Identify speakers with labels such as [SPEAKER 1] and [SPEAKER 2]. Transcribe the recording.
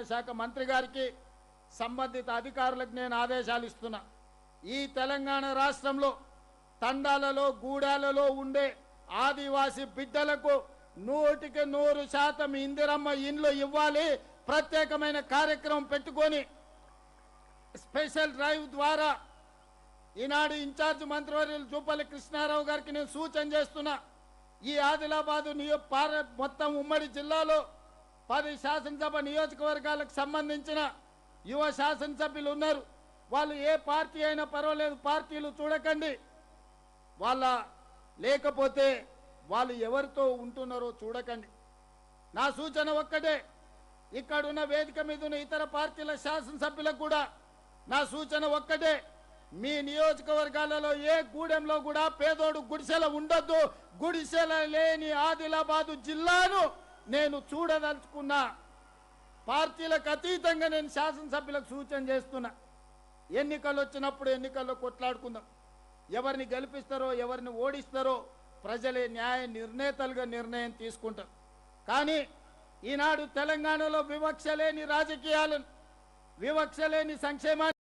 [SPEAKER 1] శాఖ మంత్రి గారికి సంబంధిత అధికారులకు నేను ఆదేశాలు ఇస్తున్నా। ఈ తెలంగాణ రాష్ట్రంలో తండాలలో గూడాలలో ఉండే ఆదివాసీ బిడ్డలకు 100% ఇందిరమ్మ ఇండ్లు ఇవ్వాలి। ప్రత్యేకమైన కార్యక్రమం పెట్టుకొని స్పెషల్ డ్రైవ్ ద్వారా ఈనాడు ఇన్ఛార్జ్ మంత్రివర్యులు జూపల్లి కృష్ణారావు గారికి నేను సూచన చేస్తున్నా। ఈ ఆదిలాబాద్ మొత్తం ఉమ్మడి జిల్లాలో 10 శాసనసభ నియోజకవర్గాలకు సంబంధించిన యువ శాసనసభ్యులు ఉన్నారు। వాళ్ళు ఏ పార్టీ అయినా పర్వాలేదు, పార్టీలు చూడకండి, వాళ్ళ లేకపోతే వాళ్ళు ఎవరితో ఉంటున్నారో చూడకండి। నా సూచన ఒక్కటే, ఇక్కడున్న వేదిక మీద ఉన్న ఇతర పార్టీల శాసనసభ్యులకు కూడా నా సూచన ఒక్కటే, మీ నియోజకవర్గాలలో ఏ గూడెంలో కూడా పేదోడు గుడిసెల ఉండొద్దు। గుడిసెల లేని ఆదిలాబాదు జిల్లాను నేను చూడదలుచుకున్నా। పార్టీలకు అతీతంగా నేను శాసనసభ్యులకు సూచన చేస్తున్నా, ఎన్నికలు వచ్చినప్పుడు ఎన్నికల్లో కొట్లాడుకుందాం, ఎవరిని గెలిపిస్తారో ఎవరిని ఓడిస్తారో ప్రజలే న్యాయ నిర్ణేతలుగా నిర్ణయం తీసుకుంటారు। కానీ ఈనాడు తెలంగాణలో వివక్ష లేని రాజకీయాలను, వివక్ష లేని సంక్షేమాన్ని